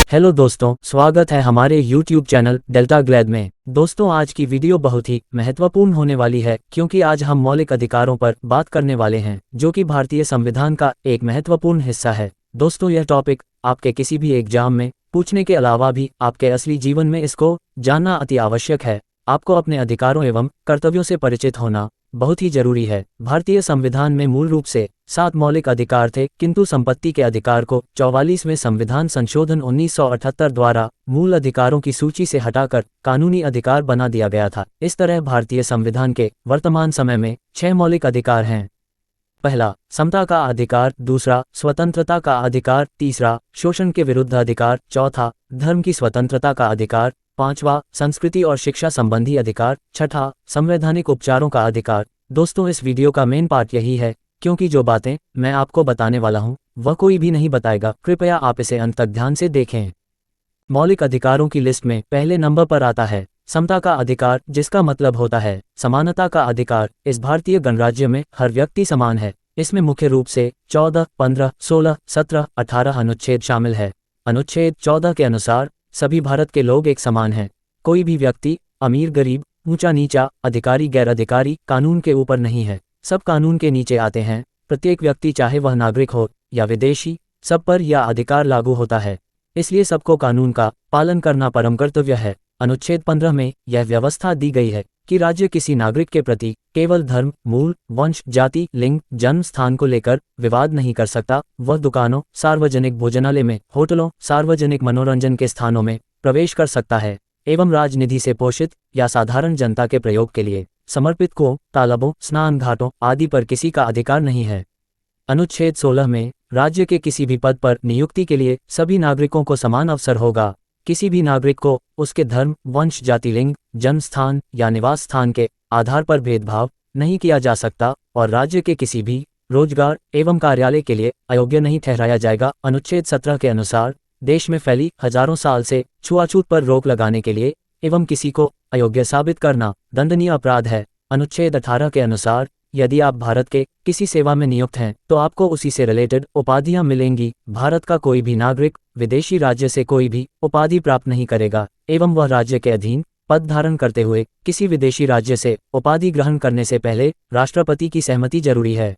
Hello दोस्तों, स्वागत है हमारे YouTube चैनल डेल्टा ग्लैड में। दोस्तों, आज की वीडियो बहुत ही महत्वपूर्ण होने वाली है क्योंकि आज हम मौलिक अधिकारों पर बात करने वाले हैं जो कि भारतीय संविधान का एक महत्वपूर्ण हिस्सा है। दोस्तों, यह टॉपिक आपके किसी भी एग्जाम में पूछने के अलावा भी आपके असली जीवन में इसको जानना अति आवश्यक है। आपको अपने अधिकारों एवं कर्तव्यों से परिचित होना बहुत ही जरूरी है। भारतीय संविधान में मूल रूप से 7 मौलिक अधिकार थे, किंतु संपत्ति के अधिकार को 44वें संविधान संशोधन 1978 द्वारा मूल अधिकारों की सूची से हटाकर कानूनी अधिकार बना दिया गया था। इस तरह भारतीय संविधान के वर्तमान समय में 6 मौलिक अधिकार हैं। पहला, समता का अधिकार। दूसरा, स्वतंत्रता का अधिकार। तीसरा, शोषण के विरुद्ध अधिकार। चौथा, धर्म की स्वतंत्रता का अधिकार। पांचवा, संस्कृति और शिक्षा संबंधी अधिकार। छठा, संवैधानिक उपचारों का अधिकार। दोस्तों, इस वीडियो का मेन पार्ट यही है क्योंकि जो बातें मैं आपको बताने वाला हूं वह कोई भी नहीं बताएगा। कृपया आप इसे अंत तक ध्यान से देखें। मौलिक अधिकारों की लिस्ट में पहले नंबर पर आता है समता का अधिकार, जिसका मतलब होता है समानता का अधिकार। इस भारतीय गणराज्य में हर व्यक्ति समान है। इसमें मुख्य रूप से 14, 15, 16, 17, 18 अनुच्छेद शामिल है। अनुच्छेद 14 के अनुसार सभी भारत के लोग एक समान हैं। कोई भी व्यक्ति अमीर गरीब, ऊंचा नीचा, अधिकारी गैर अधिकारी कानून के ऊपर नहीं है। सब कानून के नीचे आते हैं। प्रत्येक व्यक्ति, चाहे वह नागरिक हो या विदेशी, सब पर यह अधिकार लागू होता है। इसलिए सबको कानून का पालन करना परम कर्तव्य है। अनुच्छेद 15 में यह व्यवस्था दी गई है कि राज्य किसी नागरिक के प्रति केवल धर्म, मूल, वंश, जाति, लिंग, जन्म स्थान को लेकर विवाद नहीं कर सकता। वह दुकानों, सार्वजनिक भोजनालय में, होटलों, सार्वजनिक मनोरंजन के स्थानों में प्रवेश कर सकता है एवं राजनिधि से पोषित या साधारण जनता के प्रयोग के लिए समर्पित कुओं, तालाबों, स्नान घाटों आदि पर किसी का अधिकार नहीं है। अनुच्छेद 16 में राज्य के किसी भी पद पर नियुक्ति के लिए सभी नागरिकों को समान अवसर होगा। किसी भी नागरिक को उसके धर्म, वंश, जाति, लिंग, जन्म स्थान या निवास स्थान के आधार पर भेदभाव नहीं किया जा सकता और राज्य के किसी भी रोजगार एवं कार्यालय के लिए अयोग्य नहीं ठहराया जाएगा। अनुच्छेद 17 के अनुसार देश में फैली हजारों साल से छुआछूत पर रोक लगाने के लिए एवं किसी को अयोग्य साबित करना दंडनीय अपराध है। अनुच्छेद 18 के अनुसार यदि आप भारत के किसी सेवा में नियुक्त हैं तो आपको उसी से रिलेटेड उपाधियां मिलेंगी। भारत का कोई भी नागरिक विदेशी राज्य से कोई भी उपाधि प्राप्त नहीं करेगा एवं वह राज्य के अधीन पद धारण करते हुए किसी विदेशी राज्य से उपाधि ग्रहण करने से पहले राष्ट्रपति की सहमति जरूरी है।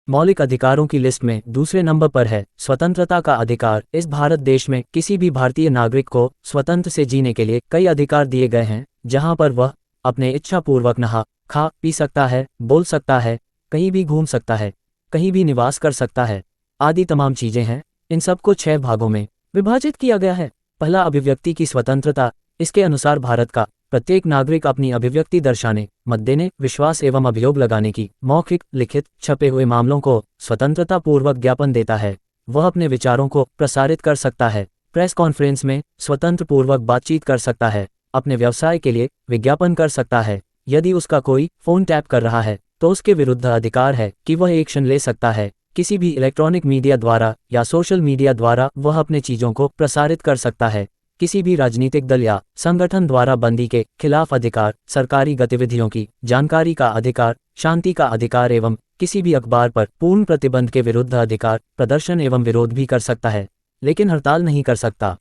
मौलिक अधिकारों की लिस्ट में दूसरे नंबर पर है स्वतंत्रता का अधिकार। इस भारत देश में किसी भी भारतीय नागरिक को स्वतंत्र से जीने के लिए कई अधिकार दिए गए हैं, जहां पर वह अपने इच्छा पूर्वक नहा खा पी सकता है, बोल सकता है, कहीं भी घूम सकता है, कहीं भी निवास कर सकता है आदि तमाम चीजें हैं। इन सबको 6 भागों में विभाजित किया गया है। पहला, अभिव्यक्ति की स्वतंत्रता। इसके अनुसार भारत का प्रत्येक नागरिक अपनी अभिव्यक्ति दर्शाने, मत देने, विश्वास एवं अभियोग लगाने की मौखिक, लिखित, छपे हुए मामलों को स्वतंत्रता पूर्वक ज्ञापन देता है। वह अपने विचारों को प्रसारित कर सकता है, प्रेस कॉन्फ्रेंस में स्वतंत्र पूर्वक बातचीत कर सकता है, अपने व्यवसाय के लिए विज्ञापन कर सकता है। यदि उसका कोई फोन टैप कर रहा है तो उसके विरुद्ध अधिकार है कि वह एक्शन ले सकता है। किसी भी इलेक्ट्रॉनिक मीडिया द्वारा या सोशल मीडिया द्वारा वह अपने चीजों को प्रसारित कर सकता है। किसी भी राजनीतिक दल या संगठन द्वारा बंदी के खिलाफ अधिकार, सरकारी गतिविधियों की जानकारी का अधिकार, शांति का अधिकार एवं किसी भी अखबार पर पूर्ण प्रतिबंध के विरुद्ध अधिकार, प्रदर्शन एवं विरोध भी कर सकता है, लेकिन हड़ताल नहीं कर सकता।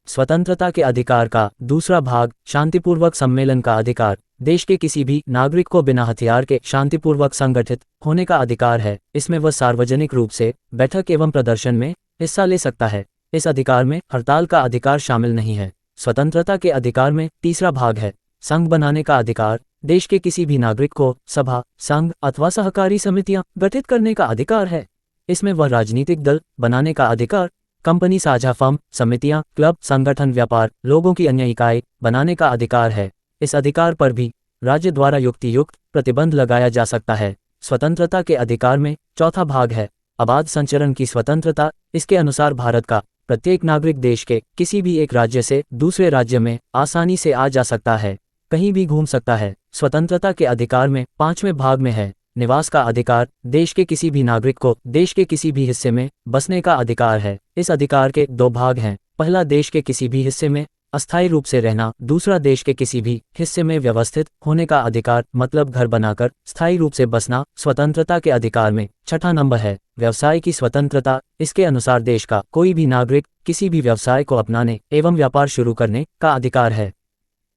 स्वतंत्रता के अधिकार का दूसरा भाग, शांतिपूर्वक सम्मेलन का अधिकार। देश के किसी भी नागरिक को बिना हथियार के शांतिपूर्वक संगठित होने का अधिकार है। इसमें वह सार्वजनिक रूप से बैठक एवं प्रदर्शन में हिस्सा ले सकता है। इस अधिकार में हड़ताल का अधिकार शामिल नहीं है। स्वतंत्रता के अधिकार में तीसरा भाग है संघ बनाने का अधिकार। देश के किसी भी नागरिक को सभा, संघ अथवा सहकारी समितियां गठित करने का अधिकार है। इसमें वह राजनीतिक दल बनाने का अधिकार, कंपनी, साझा फर्म, समितियां, क्लब, संगठन, व्यापार, लोगों की अन्य इकाई बनाने का अधिकार है। इस अधिकार पर भी राज्य द्वारा युक्तियुक्त प्रतिबंध लगाया जा सकता है। स्वतंत्रता के अधिकार में चौथा भाग है अबाध संचरण की स्वतंत्रता। इसके अनुसार भारत का प्रत्येक नागरिक देश के किसी भी एक राज्य से दूसरे राज्य में आसानी से आ जा सकता है, कहीं भी घूम सकता है। स्वतंत्रता के अधिकार में 5वें भाग में है निवास का अधिकार। देश के किसी भी नागरिक को देश के किसी भी हिस्से में बसने का अधिकार है। इस अधिकार के 2 भाग हैं। पहला, देश के किसी भी हिस्से में अस्थायी रूप से रहना। दूसरा, देश के किसी भी हिस्से में व्यवस्थित होने का अधिकार, मतलब घर बनाकर स्थायी रूप से बसना स्वतंत्रता के अधिकार में। छठा नंबर है व्यवसाय की स्वतंत्रता। इसके अनुसार देश का कोई भी नागरिक किसी भी व्यवसाय को अपनाने एवं व्यापार शुरू करने का अधिकार है।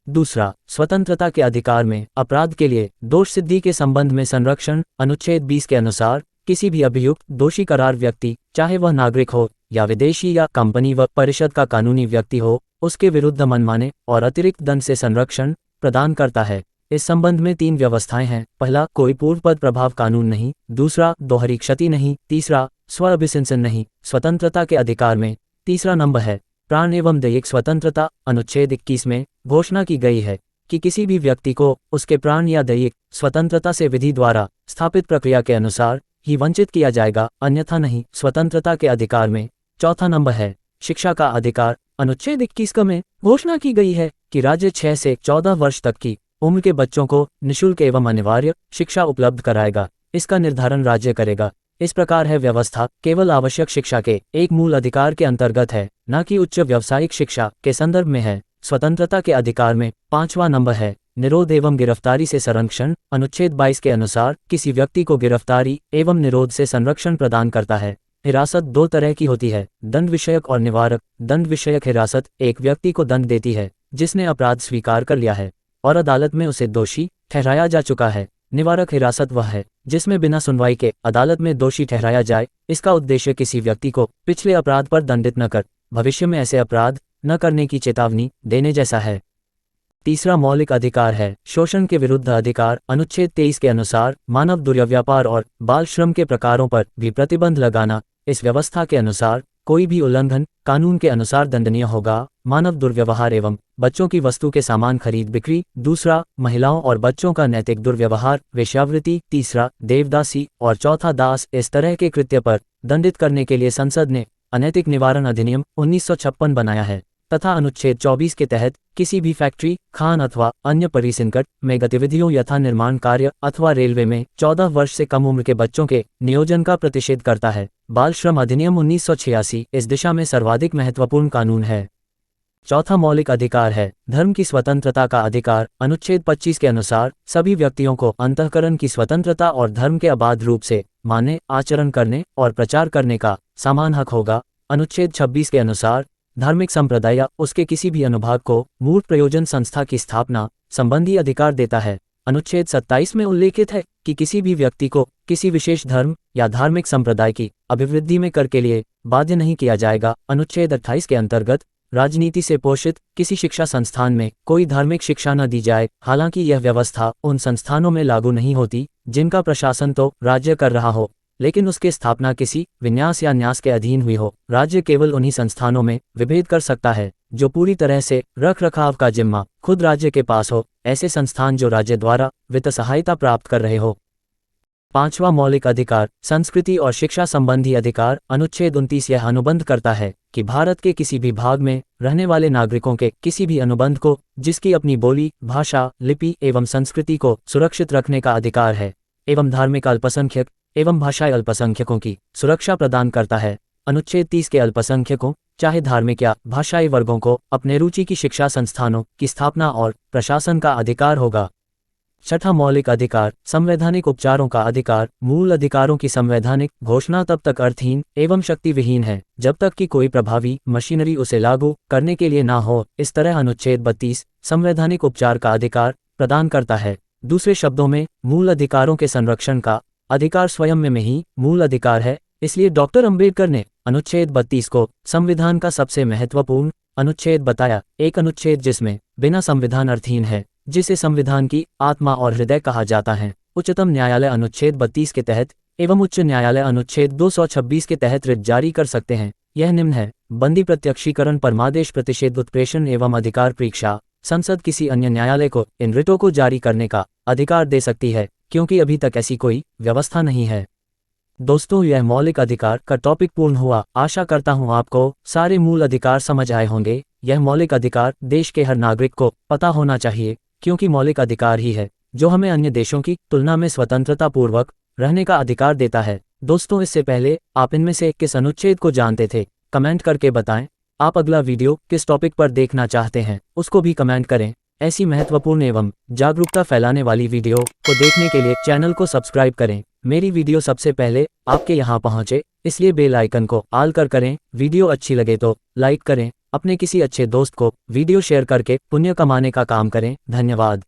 दूसरा, स्वतंत्रता के अधिकार में अपराध के लिए दोष सिद्धि के संबंध में संरक्षण। अनुच्छेद 20 के अनुसार किसी भी अभियुक्त दोषी करार व्यक्ति, चाहे वह नागरिक हो या विदेशी या कंपनी व परिषद का कानूनी व्यक्ति हो, उसके विरुद्ध मनमाने और अतिरिक्त दंड से संरक्षण प्रदान करता है। इस संबंध में 3 व्यवस्थाएं हैं। पहला, कोई पूर्वपद प्रभाव कानून नहीं। दूसरा, दोहरी क्षति नहीं। तीसरा, स्व अभिशंसन नहीं। स्वतंत्रता के अधिकार में तीसरा नंबर है प्राण एवं दैहिक स्वतंत्रता। अनुच्छेद 21 में घोषणा की गई है कि किसी भी व्यक्ति को उसके प्राण या दैहिक स्वतंत्रता से विधि द्वारा स्थापित प्रक्रिया के अनुसार ही वंचित किया जाएगा, अन्यथा नहीं। स्वतंत्रता के अधिकार में चौथा नंबर है शिक्षा का अधिकार। अनुच्छेद 21 में घोषणा की गई है कि राज्य 6 से 14 वर्ष तक की उम्र के बच्चों को निःशुल्क एवं अनिवार्य शिक्षा उपलब्ध कराएगा। इसका निर्धारण राज्य करेगा। इस प्रकार है व्यवस्था केवल आवश्यक शिक्षा के एक मूल अधिकार के अंतर्गत है, न कि उच्च व्यावसायिक शिक्षा के संदर्भ में है। स्वतंत्रता के अधिकार में 5वां नंबर है निरोध एवं गिरफ्तारी से संरक्षण। अनुच्छेद 22 के अनुसार किसी व्यक्ति को गिरफ्तारी एवं निरोध से संरक्षण प्रदान करता है। हिरासत 2 तरह की होती है, दंड विषयक और निवारक। दंड विषयक हिरासत एक व्यक्ति को दंड देती है जिसने अपराध स्वीकार कर लिया है और अदालत में उसे दोषी ठहराया जा चुका है। निवारक हिरासत वह है जिसमें बिना सुनवाई के अदालत में दोषी ठहराया जाए। इसका उद्देश्य किसी व्यक्ति को पिछले अपराध पर दंडित न कर भविष्य में ऐसे अपराध न करने की चेतावनी देने जैसा है। तीसरा मौलिक अधिकार है शोषण के विरुद्ध अधिकार। अनुच्छेद 23 के अनुसार मानव दुर्व्यापार और बाल श्रम के प्रकारों पर भी प्रतिबंध लगाना। इस व्यवस्था के अनुसार कोई भी उल्लंघन कानून के अनुसार दंडनीय होगा। मानव दुर्व्यवहार एवं बच्चों की वस्तु के सामान खरीद बिक्री। दूसरा, महिलाओं और बच्चों का नैतिक दुर्व्यवहार, वेश्यावृत्ति। तीसरा, देवदासी। और चौथा, दास। इस तरह के कृत्य पर दंडित करने के लिए संसद ने अनैतिक निवारण अधिनियम 1956 बनाया है तथा अनुच्छेद 24 के तहत किसी भी फैक्ट्री, खान अथवा अन्य परिसंकट में गतिविधियों यथा निर्माण कार्य अथवा रेलवे में 14 वर्ष से कम उम्र के बच्चों के नियोजन का प्रतिषेध करता है। बाल श्रम अधिनियम 1986 इस दिशा में सर्वाधिक महत्वपूर्ण कानून है। चौथा मौलिक अधिकार है धर्म की स्वतंत्रता का अधिकार। अनुच्छेद 25 के अनुसार सभी व्यक्तियों को अंतःकरण की स्वतंत्रता और धर्म के अबाध रूप से मानने, आचरण करने और प्रचार करने का समान हक होगा। अनुच्छेद 26 के अनुसार धार्मिक संप्रदाय या उसके किसी भी अनुभाग को मूर्त प्रयोजन संस्था की स्थापना संबंधी अधिकार देता है। अनुच्छेद 27 में उल्लेखित है कि किसी भी व्यक्ति को किसी विशेष धर्म या धार्मिक संप्रदाय की अभिवृद्धि में कर के लिए बाध्य नहीं किया जाएगा। अनुच्छेद 28 के अंतर्गत राजनीति से पोषित किसी शिक्षा संस्थान में कोई धार्मिक शिक्षा न दी जाए। हालांकि यह व्यवस्था उन संस्थानों में लागू नहीं होती जिनका प्रशासन तो राज्य कर रहा हो, लेकिन उसकी स्थापना किसी विन्यास या न्यास के अधीन हुई हो। राज्य केवल उन्हीं संस्थानों में विभेद कर सकता है जो पूरी तरह से रख रखाव का जिम्मा खुद राज्य के पास हो। ऐसे संस्थान जो राज्य द्वारा वित्त सहायता प्राप्त कर रहे हो। 5वां मौलिक अधिकार संस्कृति और शिक्षा संबंधी अधिकार। अनुच्छेद 29 यह अनुबंध करता है कि भारत के किसी भी भाग में रहने वाले नागरिकों के किसी भी अनुबंध को जिसकी अपनी बोली, भाषा, लिपि एवं संस्कृति को सुरक्षित रखने का अधिकार है एवं धार्मिक अल्पसंख्यक एवं भाषाई अल्पसंख्यकों की सुरक्षा प्रदान करता है। अनुच्छेद 30 के अल्पसंख्यकों चाहे धार्मिक या भाषाई वर्गों को अपने रुचि की शिक्षा संस्थानों की स्थापना और प्रशासन का अधिकार होगा। छठा मौलिक अधिकार संवैधानिक उपचारों का अधिकार। मूल अधिकारों की संवैधानिक घोषणा तब तक अर्थहीन एवं शक्तिविहीन है जब तक कि कोई प्रभावी मशीनरी उसे लागू करने के लिए ना हो। इस तरह अनुच्छेद 32 संवैधानिक उपचार का अधिकार प्रदान करता है। दूसरे शब्दों में मूल अधिकारों के संरक्षण का अधिकार स्वयं में ही मूल अधिकार है। इसलिए डॉक्टर अंबेडकर ने अनुच्छेद 32 को संविधान का सबसे महत्वपूर्ण अनुच्छेद बताया। एक अनुच्छेद जिसमें बिना संविधान अर्थहीन है, जिसे संविधान की आत्मा और हृदय कहा जाता है। उच्चतम न्यायालय अनुच्छेद 32 के तहत एवं उच्च न्यायालय अनुच्छेद 226 के तहत रिट जारी कर सकते हैं। यह निम्न है: बंदी प्रत्यक्षीकरण, परमादेश, प्रतिषेध, उत्प्रेषण एवं अधिकार परीक्षा। संसद किसी अन्य न्यायालय को इन रिटों को जारी करने का अधिकार दे सकती है, क्योंकि अभी तक ऐसी कोई व्यवस्था नहीं है। दोस्तों, यह मौलिक अधिकार का टॉपिक पूर्ण हुआ। आशा करता हूँ आपको सारे मूल अधिकार समझ आए होंगे। यह मौलिक अधिकार देश के हर नागरिक को पता होना चाहिए, क्योंकि मौलिक अधिकार ही है जो हमें अन्य देशों की तुलना में स्वतंत्रता पूर्वक रहने का अधिकार देता है। दोस्तों, इससे पहले आप इनमें से किस अनुच्छेद को जानते थे? कमेंट करके बताएं। आप अगला वीडियो किस टॉपिक पर देखना चाहते हैं उसको भी कमेंट करें। ऐसी महत्वपूर्ण एवं जागरूकता फैलाने वाली वीडियो को देखने के लिए चैनल को सब्सक्राइब करें। मेरी वीडियो सबसे पहले आपके यहाँ पहुँचे, इसलिए बेल आइकन को ऑल कर करें। वीडियो अच्छी लगे तो लाइक करें। अपने किसी अच्छे दोस्त को वीडियो शेयर करके पुण्य कमाने का काम करें। धन्यवाद।